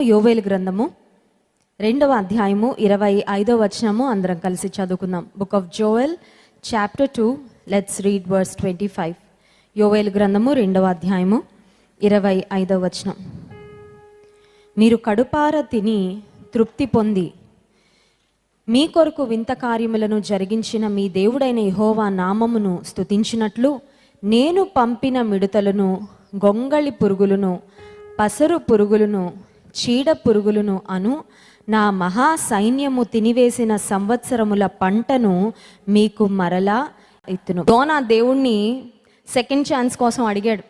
యోవేలు గ్రంథము 2వ అధ్యాయము 25వ వచనము అందరం కలిసి చదువుకుందాం. Book of Joel chapter 2, let's read verse 25. యోవేలు గ్రంథము 2వ అధ్యాయము 25వ వచనం. మీరు కడుపార తిని తృప్తి పొంది మీ కొరకు వింత కార్యములను జరిగించిన మీ దేవుడైన యెహోవా నామమును స్తుతించినట్లు నేను పంపిన మిడతలను, గొంగళి పురుగులను, పసరు పురుగులను, చీడ పురుగులను అను నా మహా సైన్యము తినివేసిన సంవత్సరముల పంటను మీకు మరలా ఇత్తును. యోనా దేవుణ్ణి సెకండ్ ఛాన్స్ కోసం అడిగాడు.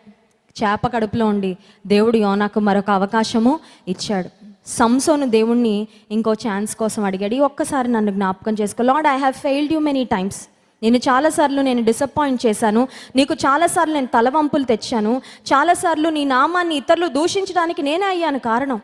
చేప కడుపులో ఉండి దేవుడు యోనాకు మరొక అవకాశము ఇచ్చాడు. సంసోను దేవుణ్ణి ఇంకో ఛాన్స్ కోసం అడిగాడు. ఈ ఒక్కసారి నన్ను జ్ఞాపకం చేసుకో. Lord, I have failed you many times. నేను చాలాసార్లు డిసప్పాయింట్ చేశాను, నీకు చాలాసార్లు నేను తలవంపులు తెచ్చాను, చాలాసార్లు నీ నామాన్ని ఇతరులు దూషించడానికి నేనే అయ్యాను కారణం.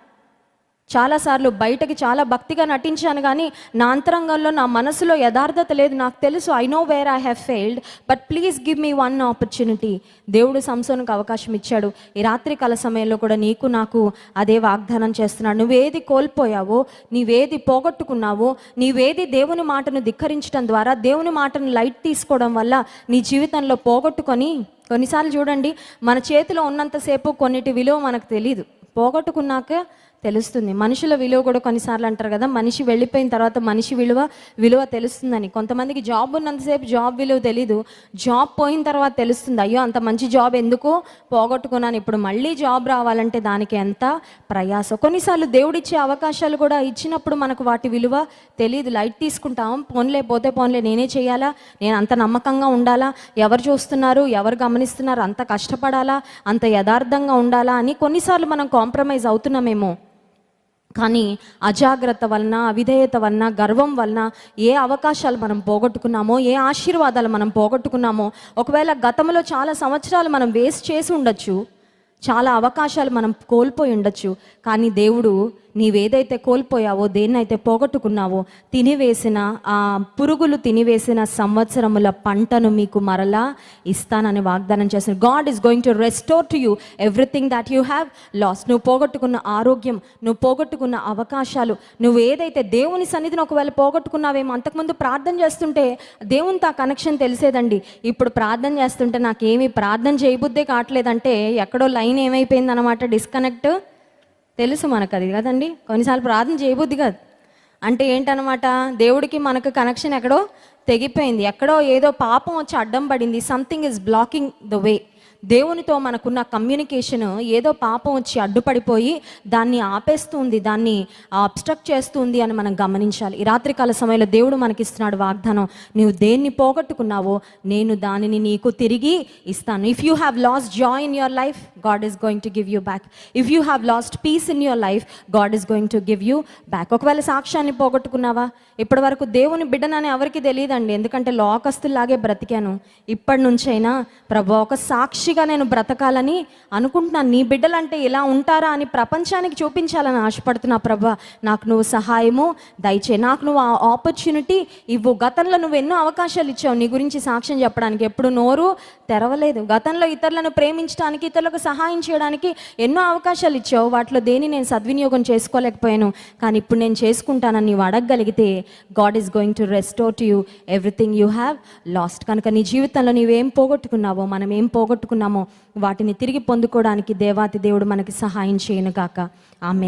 చాలాసార్లు బయటకి చాలా భక్తిగా నటించాను, కానీ నా అంతరంగంలో నా మనసులో యథార్థత లేదు. నాకు తెలుసు, I know where I have failed, but please give me one opportunity. దేవుడు సంసోనుకు అవకాశం ఇచ్చాడు. ఈ రాత్రి కాల సమయంలో కూడా నీకు నాకు అదే వాగ్దానం చేస్తున్నాడు. నువ్వేది కోల్పోయావో, నీవేది పోగొట్టుకున్నావో, నీవేది దేవుని మాటను ధిక్కరించడం ద్వారా, దేవుని మాటను లైట్ తీసుకోవడం వల్ల నీ జీవితంలో పోగొట్టుకొని, కొన్నిసార్లు చూడండి, మన చేతిలో ఉన్నంతసేపు కొన్నిటి విలువ మనకు తెలియదు, పోగొట్టుకున్నాక తెలుస్తుంది. మనుషుల విలువ కూడా కొన్నిసార్లు అంటారు కదా, మనిషి వెళ్ళిపోయిన తర్వాత మనిషి విలువ తెలుస్తుందని. కొంతమందికి జాబ్ ఉన్నంతసేపు జాబ్ విలువ తెలీదు, జాబ్ పోయిన తర్వాత తెలుస్తుంది, అయ్యో అంత మంచి జాబ్ ఎందుకు పోగొట్టుకున్నాను, ఇప్పుడు మళ్ళీ జాబ్ రావాలంటే దానికి ఎంత ప్రయాసం. కొన్నిసార్లు దేవుడిచ్చే అవకాశాలు కూడా ఇచ్చినప్పుడు మనకు వాటి విలువ తెలియదు, లైట్ తీసుకుంటాం. పోన్లే నేనే చేయాలా, నేను అంత నమ్మకంగా ఉండాలా, ఎవరు చూస్తున్నారు, ఎవరు గమనిస్తున్నారు, అంత కష్టపడాలా, అంత యథార్థంగా ఉండాలా అని కొన్నిసార్లు మనం కాంప్రమైజ్ అవుతున్నామేమో. కానీ అజాగ్రత్త వలన, అవిధేయత వలన, గర్వం వలన ఏ అవకాశాలు మనం పోగొట్టుకున్నామో, ఏ ఆశీర్వాదాలు మనం పోగొట్టుకున్నామో, ఒకవేళ గతంలో చాలా సంవత్సరాలు మనం వేస్ట్ చేసి ఉండొచ్చు, చాలా అవకాశాలు మనం కోల్పోయి ఉండొచ్చు. కానీ దేవుడు నీవేదైతే కోల్పోయావో, దేన్నైతే పోగొట్టుకున్నావో, తినివేసిన ఆ పురుగులు తినివేసిన సంవత్సరముల పంటను మీకు మరలా ఇస్తానని వాగ్దానం చేస్తున్నాడు. God is going to restore to you everything that you have last. నువ్వు పోగొట్టుకున్న ఆరోగ్యం, నువ్వు పోగొట్టుకున్న అవకాశాలు, నువ్వు ఏదైతే దేవుని సన్నిధిని ఒకవేళ పోగొట్టుకున్నావేమో, అంతకుముందు ప్రార్థన చేస్తుంటే దేవునితో ఆ కనెక్షన్ తెలిసేదండి. ఇప్పుడు ప్రార్థన చేస్తుంటే నాకేమీ ప్రార్థన చేయబుద్దే కావట్లేదంటే ఎక్కడో లైన్ ఏమైపోయింది అనమాట, డిస్కనెక్ట్. తెలుసు మనకు అది కదండి. కొన్నిసార్లు ప్రార్థన చేయబుద్ది కాదు అంటే ఏంటనమాట, దేవుడికి మనకు కనెక్షన్ ఎక్కడో తెగిపోయింది, ఎక్కడో ఏదో పాపం వచ్చి అడ్డం పడింది, something is blocking the way. దేవునితో మనకున్న కమ్యూనికేషన్ ఏదో పాపం వచ్చి అడ్డుపడిపోయి దాన్ని ఆపేస్తుంది, దాన్ని అబ్స్ట్రక్ట్ చేస్తుంది అని మనం గమనించాలి. ఈ రాత్రికాల సమయంలో దేవుడు మనకిస్తున్నాడు వాగ్దానం, నువ్వు దేన్ని పోగొట్టుకున్నావో నేను దానిని నీకు తిరిగి ఇస్తాను. If you have lost joy in your life, God is going to give you back. If you have lost peace in your life, God is going to give you back. ఒకవేళ సాక్ష్యాన్ని పోగొట్టుకున్నావా, ఇప్పటి వరకు దేవుని బిడ్డనని ఎవరికి తెలియదండి, ఎందుకంటే లోకస్తుల్లాగే బ్రతికాను. ఇప్పటి నుంచైనా ప్రభు ఒక సాక్షిగా నేను బ్రతకాలని అనుకుంటున్నాను, నీ బిడ్డలంటే ఇలా ఉంటారా అని ప్రపంచానికి చూపించాలని ఆశపడుతున్నా. ప్రభా, నాకు నువ్వు సహాయము దయచేయి, నాకు నువ్వు ఆ ఆపర్చునిటీ ఇవ్వు. గతంలో నువ్వు ఎన్నో అవకాశాలు ఇచ్చావు నీ గురించి సాక్ష్యం చెప్పడానికి, ఎప్పుడు నోరు తెరవలేదు. గతంలో ఇతరులను ప్రేమించడానికి, ఇతరులకు సహాయం చేయడానికి ఎన్నో అవకాశాలు ఇచ్చావు, వాటిలో దేని నేను సద్వినియోగం చేసుకోలేకపోయాను. కానీ ఇప్పుడు నేను చేసుకుంటానని నీవు అడగగలిగితే God is going to restore to you everything you have lost. కనుక నీ జీవితంలో నీవేం పోగొట్టుకున్నావో, మనం ఏం పోగొట్టుకున్నామో వాటిని తిరిగి పొందుకోవడానికి దేవాతి దేవుడు మనకి సహాయం చేయను గాక. ఆమేన్.